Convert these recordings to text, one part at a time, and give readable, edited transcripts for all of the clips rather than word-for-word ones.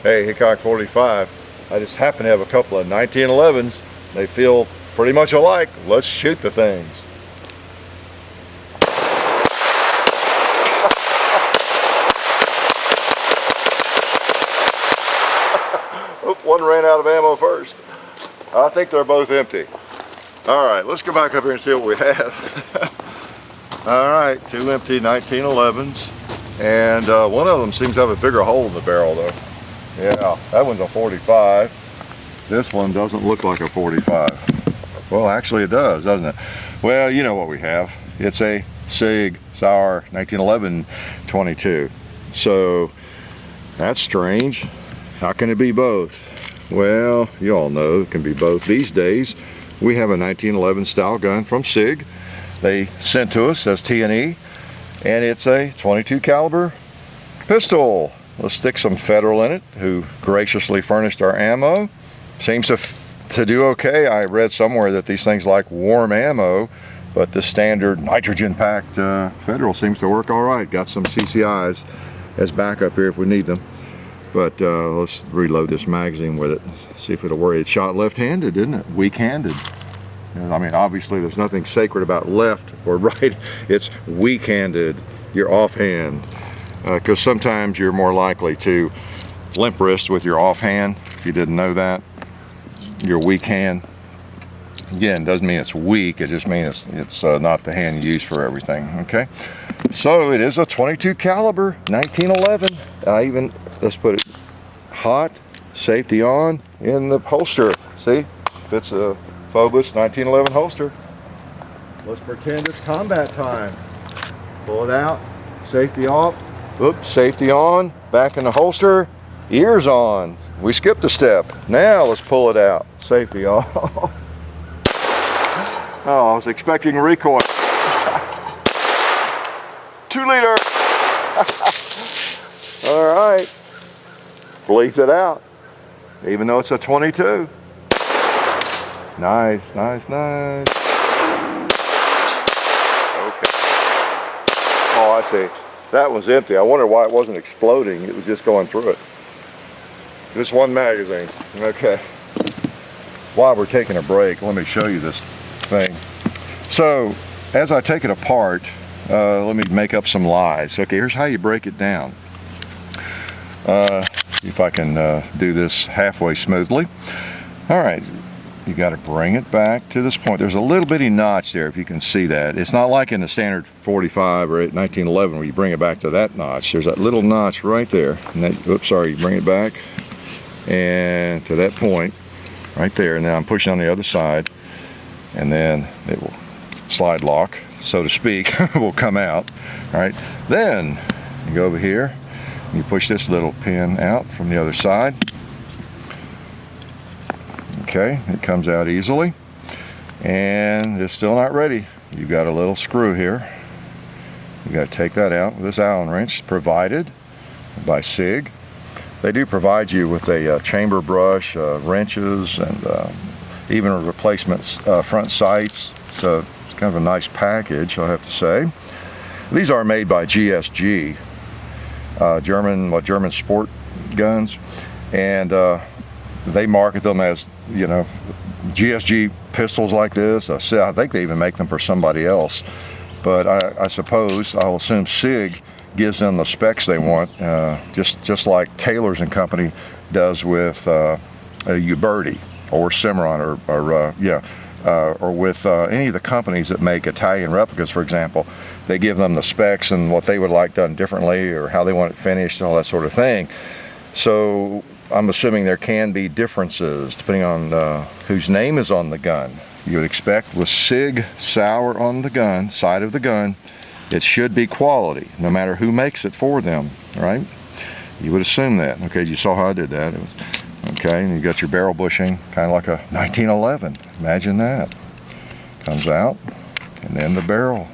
Hey, Hickok 45. I just happen to have a couple of 1911s. They feel pretty much alike. Let's shoot the things. One ran out of ammo first. I think they're both empty. All right, let's go back up here and see what we have. All right, two empty 1911s. And one of them seems to have a bigger hole in the barrel though. Yeah, that one's a 45. This one doesn't look like a 45. Well, actually it does, doesn't it? Well, you know what we have. It's a Sig Sauer 1911 22. So that's strange. How can it be both? Well, you all know it can be both. These days, we have a 1911 style gun from Sig. They sent to us as T&E, and it's a 22 caliber pistol. Let's stick some Federal in it, who graciously furnished our ammo. Seems to do okay. I read somewhere that these things like warm ammo, but the standard nitrogen-packed Federal seems to work all right. Got some CCIs as backup here if we need them. But let's reload this magazine with it, see if it'll work. It's shot left-handed, isn't it? Weak-handed. I mean, obviously there's nothing sacred about left or right. It's weak-handed, your offhand. Because sometimes you're more likely to limp wrist with your offhand. If you didn't know that, your weak hand. Again, doesn't mean it's weak, it just means it's not the hand you use for everything, okay? So it is a 22 caliber, 1911. Let's put it hot, safety on, in the holster. See, fits a Phobos 1911 holster. Let's pretend it's combat time. Pull it out, safety off, oops, safety on, back in the holster, ears on. We skipped a step. Now let's pull it out, safety off. Oh, I was expecting recoil. 2 liter. All right. Bleeds it out, even though it's a 22. Nice, nice, nice. Okay. Oh, I see. That was empty. I wonder why it wasn't exploding. It was just going through it. Just one magazine. Okay. While we're taking a break, let me show you this thing. So, as I take it apart, let me make up some lies. Okay, here's how you break it down. If I can do this halfway smoothly. All right, you got to bring it back to this point. There's a little bitty notch there, if you can see that. It's not like in the standard 45 or 1911 where you bring it back to that notch. There's that little notch right there. And that, oops, sorry, you bring it back and to that point right there. And now I'm pushing on the other side, and then it will slide lock, so to speak, will come out. All right, then you go over here. You push this little pin out from the other side. Okay, it comes out easily. And it's still not ready. You've got a little screw here. You got to take that out with this Allen wrench provided by Sig. They do provide you with a chamber brush, wrenches, and even a replacement front sights. So it's kind of a nice package, I have to say. These are made by GSG. German sport guns, and they market them as, you know, GSG pistols like this. I think they even make them for somebody else, but I suppose, I'll assume Sig gives them the specs they want, just like Taylor's and Company does with a Uberti or Cimarron or with any of the companies that make Italian replicas, for example. They give them the specs and what they would like done differently, or how they want it finished and all that sort of thing. So I'm assuming there can be differences depending on whose name is on the gun. You would expect with Sig Sauer on the gun, side of the gun, it should be quality, no matter who makes it for them, right? You would assume that. Okay, you saw how I did that. It was, okay, and you got your barrel bushing, kind of like a 1911. Imagine that. Comes out, and then the barrel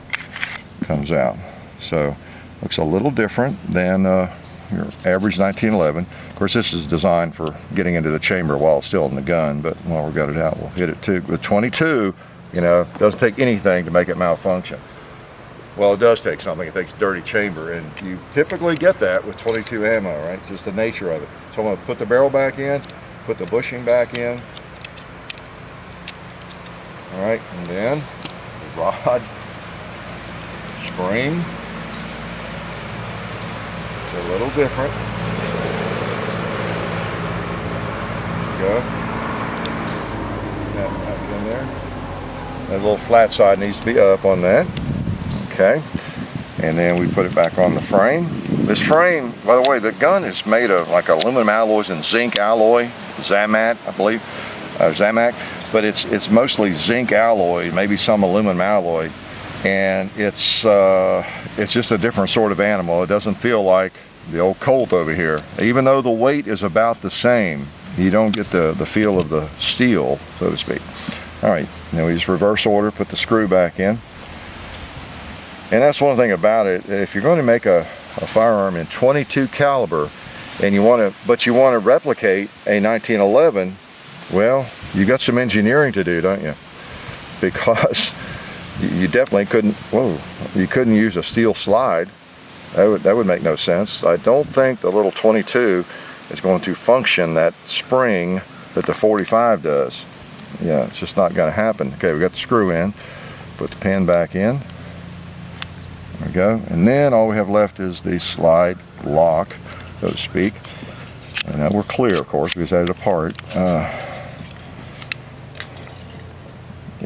comes out. So, looks a little different than your average 1911. Of course, this is designed for getting into the chamber while it's still in the gun, but while we got it out, we'll hit it too. With 22, you know, it doesn't take anything to make it malfunction. Well, it does take something. It takes dirty chamber, and you typically get that with 22 ammo, right? It's just the nature of it. So I'm going to put the barrel back in, put the bushing back in. All right, and then the rod spring. It's a little different. There you go. That back in there. That little flat side needs to be up on that. Okay. And then we put it back on the frame. This frame, by the way, the gun is made of like aluminum alloys and zinc alloy, Zamat, I believe, Zamac, but it's mostly zinc alloy, maybe some aluminum alloy, and it's just a different sort of animal. It doesn't feel like the old Colt over here. Even though the weight is about the same, you don't get the feel of the steel, so to speak. All right, now we just reverse order, put the screw back in. And that's one thing about it. If you're going to make a firearm in 22 caliber, and you want to replicate a 1911, well, you got some engineering to do, don't you? Because you definitely couldn't use a steel slide. That would make no sense. I don't think the little 22 is going to function that spring that the 45 does. Yeah, it's just not going to happen. Okay, we got the screw in, put the pin back in. There we go. And then all we have left is the slide lock, so to speak. And now we're clear, of course, because I had it apart.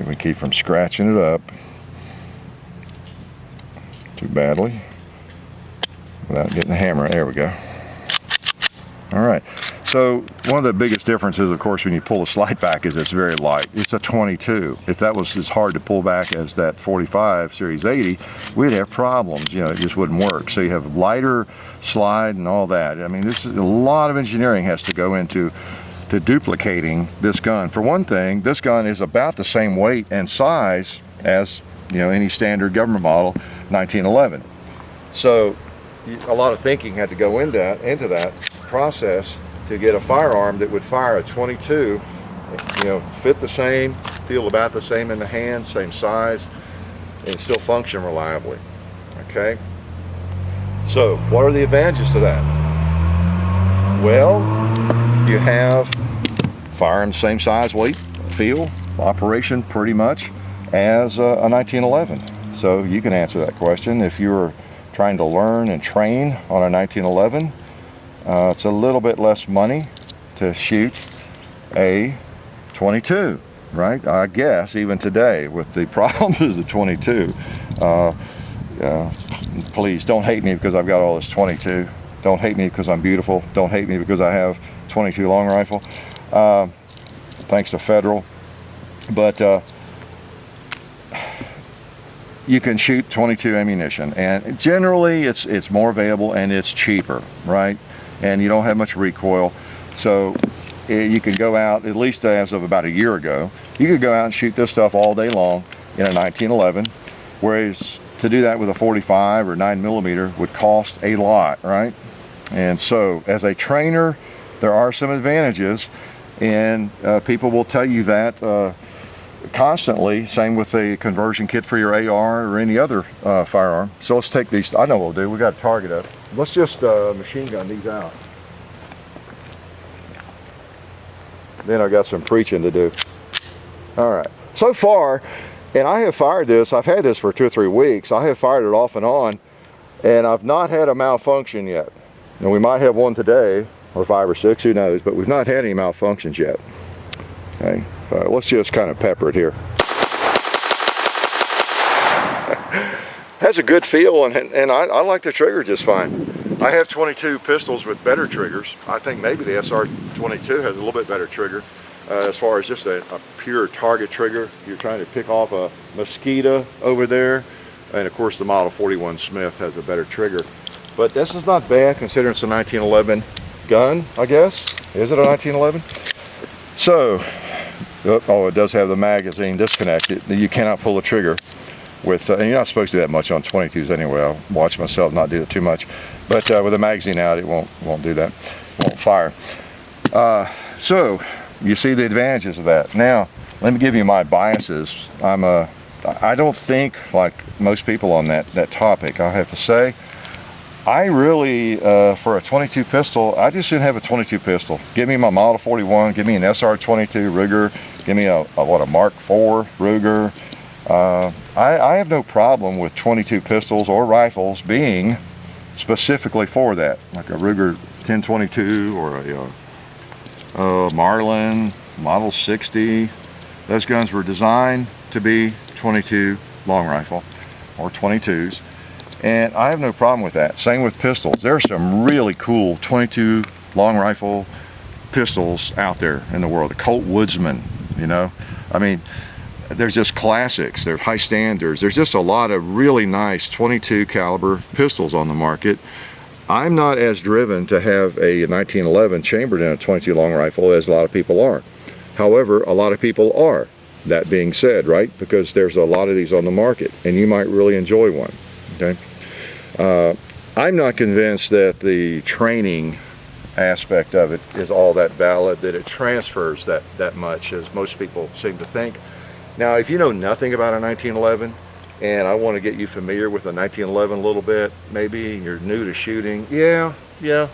We keep from scratching it up too badly without getting the hammer. There we go. All right. So one of the biggest differences, of course, when you pull the slide back is it's very light. It's a 22. If that was as hard to pull back as that 45 Series 80, we'd have problems. You know, it just wouldn't work. So you have lighter slide and all that. I mean, this is a lot of engineering has to go into duplicating this gun. For one thing, this gun is about the same weight and size as, you know, any standard government model 1911. So a lot of thinking had to go into that process to get a firearm that would fire a 22, you know, fit the same, feel about the same in the hand, same size, and still function reliably. Okay. So what are the advantages to that? Well, you have firearm same size, weight, feel, operation pretty much as a 1911. So you can answer that question. If you're trying to learn and train on a 1911, it's a little bit less money to shoot a 22, right? I guess even today with the problems of the 22. Please don't hate me because I've got all this 22. Don't hate me because I'm beautiful. Don't hate me because I have 22 long rifle. Thanks to Federal. But you can shoot 22 ammunition, and generally it's more available and it's cheaper, right? And you don't have much recoil. So you can go out, at least as of about a year ago, you could go out and shoot this stuff all day long in a 1911, whereas to do that with a 45 or 9mm would cost a lot, right? And so as a trainer, there are some advantages, and people will tell you that constantly. Same with a conversion kit for your AR or any other firearm. So let's take these. I know what we'll do. We got a target up. Let's just machine gun these out. Then I got some preaching to do. All right. So far, and I have fired this. I've had this for 2 or 3 weeks. I have fired it off and on, and I've not had a malfunction yet. Now we might have one today, or 5 or 6, who knows? But we've not had any malfunctions yet. Okay. So let's just kind of pepper it here. Has a good feel, and I like the trigger just fine. I have 22 pistols with better triggers. I think maybe the SR22 has a little bit better trigger as far as just a pure target trigger. You're trying to pick off a mosquito over there, and of course the Model 41 Smith has a better trigger. But this is not bad considering it's a 1911 gun, I guess. Is it a 1911? So, oh, it does have the magazine disconnected. You cannot pull the trigger with, and you're not supposed to do that much on 22s anyway. I'll watch myself not do it too much. But with the magazine out, it won't do that. It won't fire. So, you see the advantages of that. Now, let me give you my biases. I'm a I don't think like most people on that topic. I have to say, I really, for a 22 pistol, I just didn't have a 22 pistol. Give me my Model 41, give me an SR22 Ruger, give me a Mark IV Ruger. I have no problem with 22 pistols or rifles being specifically for that, like a Ruger 1022 or a Marlin Model 60. Those guns were designed to be 22 long rifle or 22s. And I have no problem with that. Same with pistols. There are some really cool 22 long rifle pistols out there in the world. The Colt Woodsman, you know. I mean, there's just classics. There's high standards. There's just a lot of really nice 22 caliber pistols on the market. I'm not as driven to have a 1911 chambered in a 22 long rifle as a lot of people are. However, a lot of people are. That being said, right? Because there's a lot of these on the market, and you might really enjoy one. Okay. I'm not convinced that the training aspect of it is all that valid, that it transfers that much as most people seem to think. Now, if you know nothing about a 1911 and I want to get you familiar with a 1911 a little bit, maybe you're new to shooting, yeah,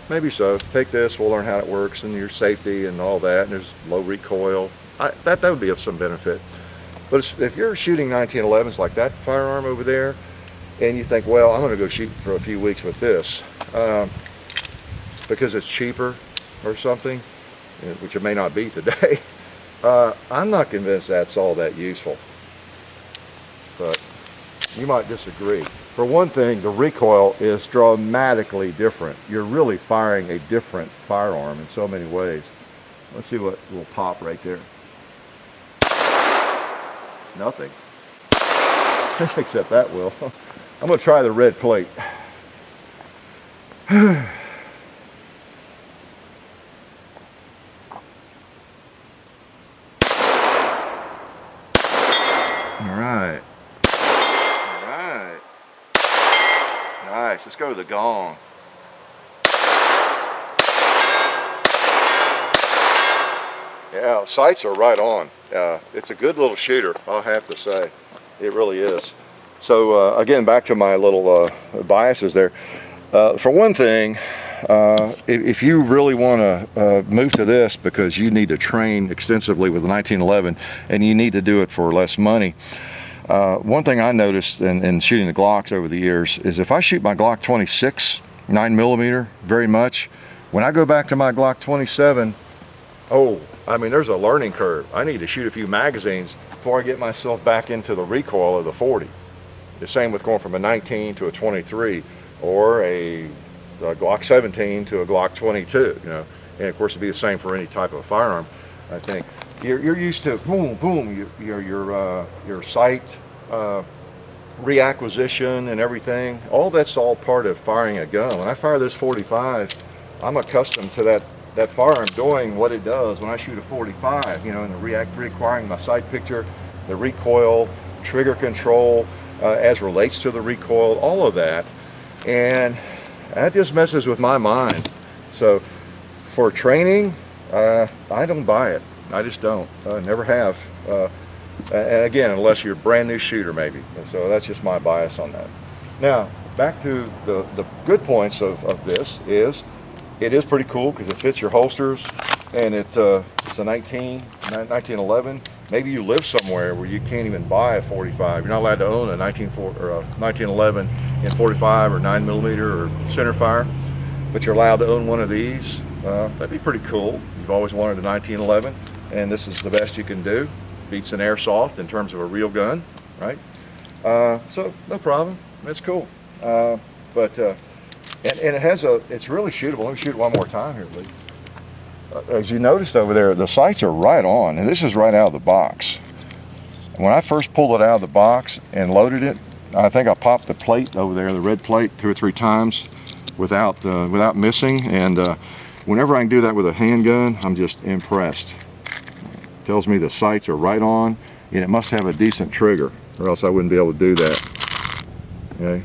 maybe so. Take this, we'll learn how it works and your safety and all that, and there's low recoil. That would be of some benefit. But if you're shooting 1911s like that firearm over there, and you think, well, I'm going to go shoot for a few weeks with this because it's cheaper or something, which it may not be today, I'm not convinced that's all that useful. But you might disagree. For one thing, the recoil is dramatically different. You're really firing a different firearm in so many ways. Let's see what will pop right there. Nothing. Except that will. I'm going to try the red plate. All right. All right. Nice. Let's go to the gong. Yeah, sights are right on. It's a good little shooter, I'll have to say. It really is. So again, back to my little biases there. For one thing, if you really want to move to this because you need to train extensively with the 1911 and you need to do it for less money, one thing I noticed in shooting the Glocks over the years is if I shoot my Glock 26 9mm very much, when I go back to my Glock 27, I mean, there's a learning curve. I need to shoot a few magazines before I get myself back into the recoil of the 40. The same with going from a 19 to a 23 or a Glock 17 to a Glock 22, you know. And of course it'd be the same for any type of firearm. I think you're used to boom, boom, your sight reacquisition and everything. All that's all part of firing a gun. When I fire this 45, I'm accustomed to that firearm doing what it does when I shoot a 45, you know, and reacquiring my sight picture, the recoil, trigger control, as relates to the recoil, all of that, and that just messes with my mind. So for training, I don't buy it. I just don't. I never have. And again, unless you're a brand new shooter maybe. And so that's just my bias on that. Now, back to the good points of this is, it is pretty cool because it fits your holsters, and it's a 1911. Maybe you live somewhere where you can't even buy a 45. You're not allowed to own a 1911 in 45 or 9mm or centerfire, but you're allowed to own one of these. That'd be pretty cool. You've always wanted a 1911, and this is the best you can do. Beats an airsoft in terms of a real gun, right? So no problem. It's cool. And it has it's really shootable. Let me shoot it one more time here, Lee. As you noticed over there, the sights are right on, and this is right out of the box. When I first pulled it out of the box and loaded it, I think I popped the plate over there, the red plate, 2 or 3 times without missing. And whenever I can do that with a handgun, I'm just impressed. It tells me the sights are right on, and it must have a decent trigger, or else I wouldn't be able to do that. Okay.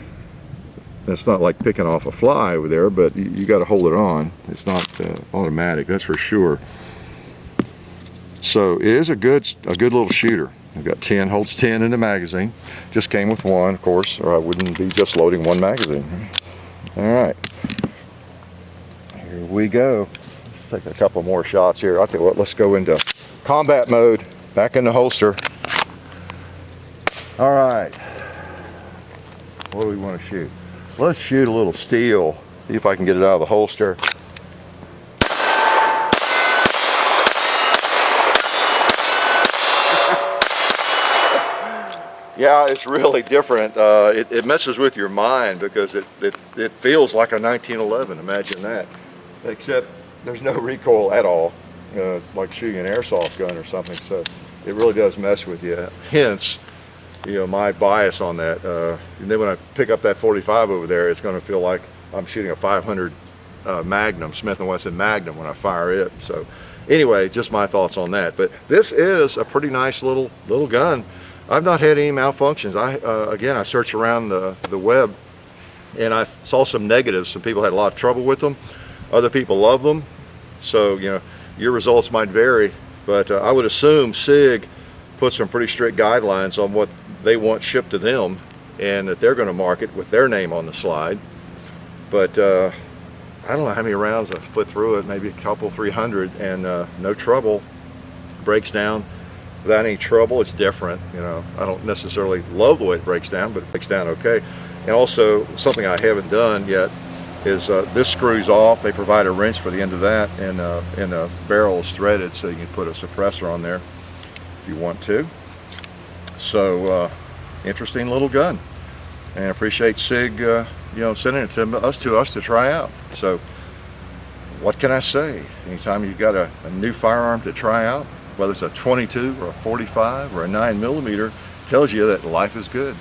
It's not like picking off a fly over there, but you got to hold it on. It's not automatic, that's for sure. So it is a good little shooter. We've got 10, holds 10 in the magazine. Just came with one, of course, or I wouldn't be just loading one magazine. All right, here we go. Let's take a couple more shots here. I'll tell you what, let's go into combat mode, back in the holster. All right, what do we want to shoot? Let's shoot a little steel, see if I can get it out of the holster. Yeah, it's really different. It messes with your mind because it feels like a 1911, imagine that. Except there's no recoil at all. It's like shooting an airsoft gun or something, so it really does mess with you. Hence, you know, my bias on that. And then when I pick up that 45 over there, it's going to feel like I'm shooting a 500 Magnum, Smith & Wesson Magnum when I fire it. So anyway, just my thoughts on that. But this is a pretty nice little gun. I've not had any malfunctions. Again, I searched around the web and I saw some negatives. Some people had a lot of trouble with them. Other people love them. So, you know, your results might vary, but I would assume SIG put some pretty strict guidelines on what they want shipped to them and that they're going to market with their name on the slide. But I don't know how many rounds I've put through it, maybe a couple, 300, and no trouble. Breaks down without any trouble. It's different, you know. I don't necessarily love the way it breaks down, but it breaks down okay. And also, something I haven't done yet is this screws off. They provide a wrench for the end of that, and the barrel is threaded, so you can put a suppressor on there if you want to. So, interesting little gun, and I appreciate SIG, you know, sending it to us to try out. So, what can I say? Anytime you've got a new firearm to try out, whether it's a 22 or a 45 or a 9mm, tells you that life is good.